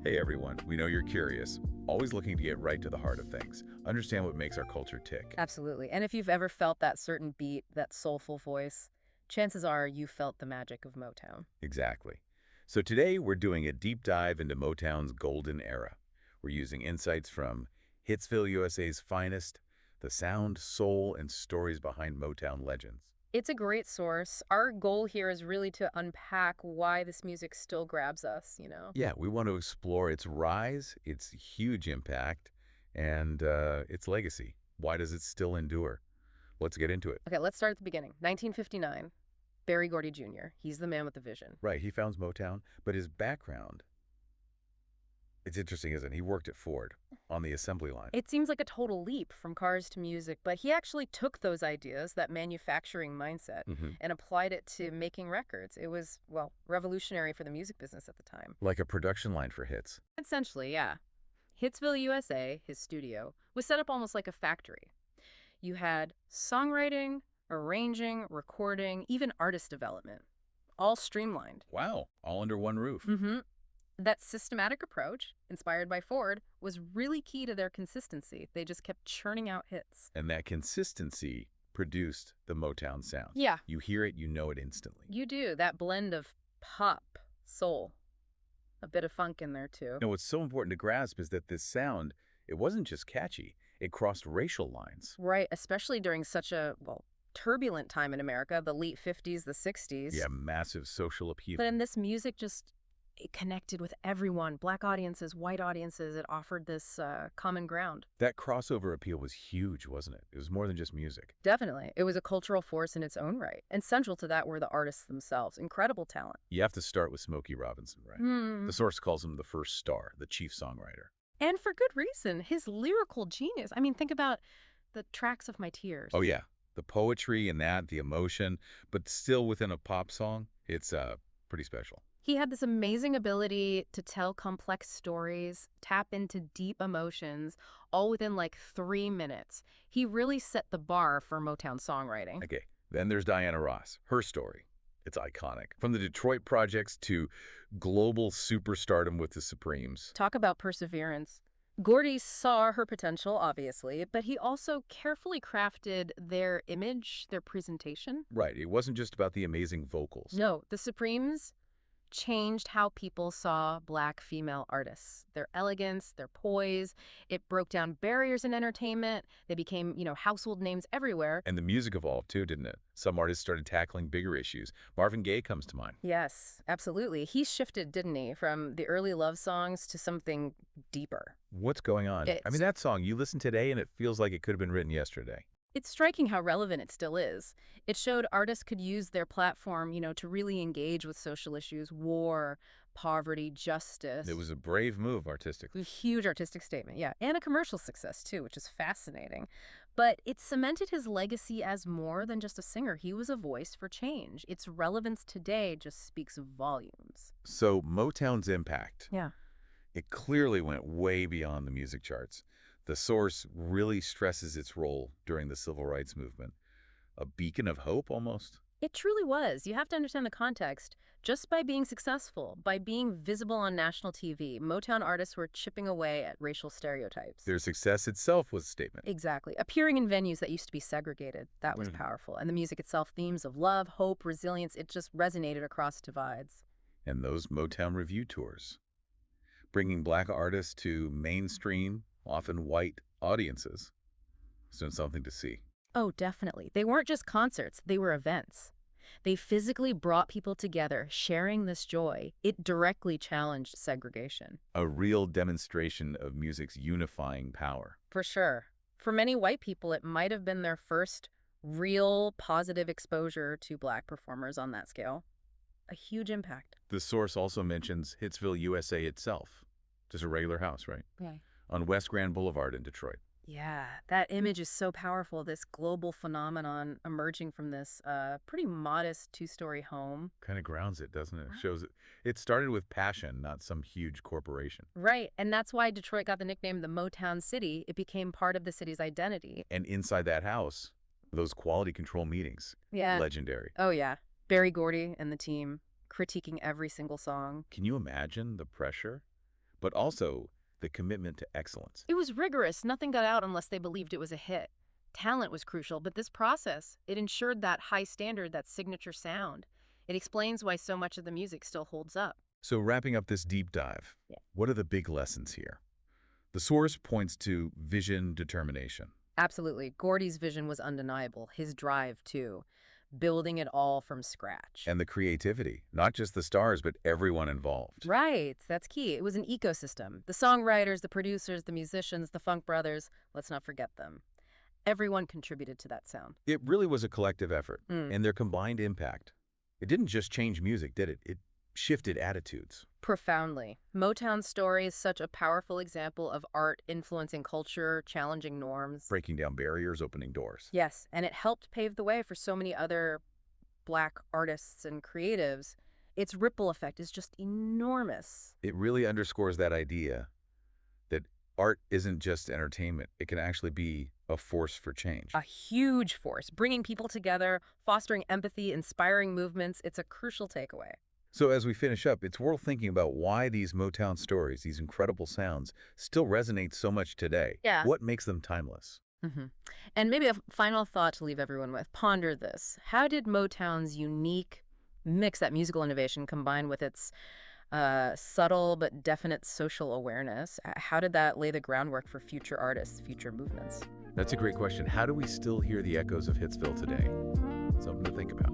Hey everyone, we know you're curious, always looking to get right to the heart of things, understand what makes our culture tick. Absolutely. And if you've ever felt that certain beat, that soulful voice, chances are you felt the magic of Motown. Exactly. So today we're doing a deep dive into Motown's golden era. We're using insights from Hitsville USA's finest, the sound, soul, and stories behind Motown legends. It's a great source. Our goal here is really to unpack why this music still grabs us. Yeah, we want to explore its rise, its huge impact, and its legacy. Why does it still endure? Let's get into it. Okay, let's start at the beginning. 1959, Barry Gordy Jr. He's the man with the vision. Right, he founds Motown, but his background, it's interesting, isn't it? He worked at Ford on the assembly line. It seems like a total leap from cars to music, but he actually took those ideas, that manufacturing mindset, hmm and applied it to making records. It was, well, revolutionary for the music business at the time. Like a production line for hits. Essentially, yeah. Hitsville USA, his studio, was set up almost like a factory. You had songwriting, arranging, recording, even artist development, all streamlined. Wow, all under one roof. Mm-hmm. That systematic approach, inspired by Ford, was really key to their consistency. They just kept churning out hits. And that consistency produced the Motown sound. Yeah, You hear it, you know it instantly. you do. That blend of pop, soul, a bit of funk in there too. Now, what's so important to grasp is that this sound, it wasn't just catchy, it crossed racial lines. Right, especially during such a, well, turbulent time in America, the late 50s, the 60s. Yeah, massive social upheaval. But in this music, just it connected with everyone, black audiences, white audiences. It offered this common ground. That crossover appeal was huge, wasn't it? It was more than just music. Definitely. It was a cultural force in its own right. And central to that were the artists themselves. Incredible talent. You have to start with Smokey Robinson, right? Hmm. The source calls him the first star, the chief songwriter. And for good reason. His lyrical genius. I mean, think about the tracks of My Tears. Oh, yeah. The poetry and that, the emotion, but still within a pop song, it's pretty special. He had this amazing ability to tell complex stories, tap into deep emotions, all within like 3 minutes. He really set the bar for Motown songwriting. Okay, then there's Diana Ross. Her story, it's iconic. From the Detroit projects to global superstardom with the Supremes. Talk about perseverance. Gordy saw her potential, obviously, but he also carefully crafted their image, their presentation. Right, it wasn't just about the amazing vocals. No, the Supremes changed how people saw black female artists. Their elegance, their poise, it broke down barriers in entertainment. They became, household names everywhere. And the music evolved too, didn't it? Some artists started tackling bigger issues. Marvin Gaye comes to mind. Yes, absolutely. He shifted, didn't he, from the early love songs to something deeper. What's going on? I It's mean, that song, you listen today and it feels like it could have been written yesterday. It's striking how relevant it still is. It showed artists could use their platform, to really engage with social issues, war, poverty, justice. It was a brave move A artistically. huge artistic statement, yeah. And a commercial success, too, which is fascinating. But it cemented his legacy as more than just a singer. He was a voice for change. Its relevance today just speaks volumes. So Motown's impact, Yeah. it clearly went way beyond the music charts. The source really stresses its role during the civil rights movement. A beacon of hope, almost. It truly was. You have to understand the context. Just by being successful, by being visible on national TV, Motown artists were chipping away at racial stereotypes. Their success itself was a statement. Exactly. Appearing in venues that used to be segregated, that was Mhm. powerful. And the music itself, themes of love, hope, resilience, it just resonated across divides. And those Motown review tours, bringing black artists to mainstream, often white audiences. It's been something to see. Oh, definitely. They weren't just concerts, they were events. They physically brought people together, sharing this joy. It directly challenged segregation. A real demonstration of music's unifying power. For sure. For many white people, it might have been their first real positive exposure to black performers on that scale. A huge impact. The source also mentions Hitsville USA itself. Just a regular house, right? Okay. On West Grand Boulevard in Detroit. Yeah, that image is so powerful, this global phenomenon emerging from this pretty modest two-story home. Kind of grounds it, doesn't it? Right. Shows it started with passion, not some huge corporation. Right, and that's why Detroit got the nickname the Motown City. It became part of the city's identity. And inside that house, those quality control meetings, Yeah. legendary. Oh, yeah. Barry Gordy and the team critiquing every single song. Can you imagine the pressure? but also the commitment to excellence. It was rigorous. Nothing got out unless they believed it was a hit. Talent was crucial, but this process, it ensured that high standard, that signature sound. It explains why so much of the music still holds up. So wrapping up this deep dive, Yeah. what are the big lessons here? The source points to vision, determination. Absolutely. Gordy's vision was undeniable. His drive, too. Building it all from scratch. And the creativity, not just the stars, but everyone involved. Right. That's key. It was an ecosystem. The songwriters, the producers, the musicians, the funk brothers, let's not forget them. Everyone contributed to that sound. It really was a collective effort, Mm. and their combined impact. It didn't just change music, did it? It shifted attitudes. Profoundly. Motown's story is such a powerful example of art influencing culture, challenging norms. Breaking down barriers, opening doors. Yes, and it helped pave the way for so many other Black artists and creatives. Its ripple effect is just enormous. It really underscores that idea that art isn't just entertainment. It can actually be a force for change. A huge force, bringing people together, fostering empathy, inspiring movements. It's a crucial takeaway. So as we finish up, it's worth thinking about why these Motown stories, these incredible sounds, still resonate so much today. Yeah. What makes them timeless? hmm And maybe a final thought to leave everyone with. Ponder this. How did Motown's unique mix, that musical innovation, combined with its subtle but definite social awareness, how did that lay the groundwork for future artists, future movements? That's a great question. How do we still hear the echoes of Hitsville today? Something to think about.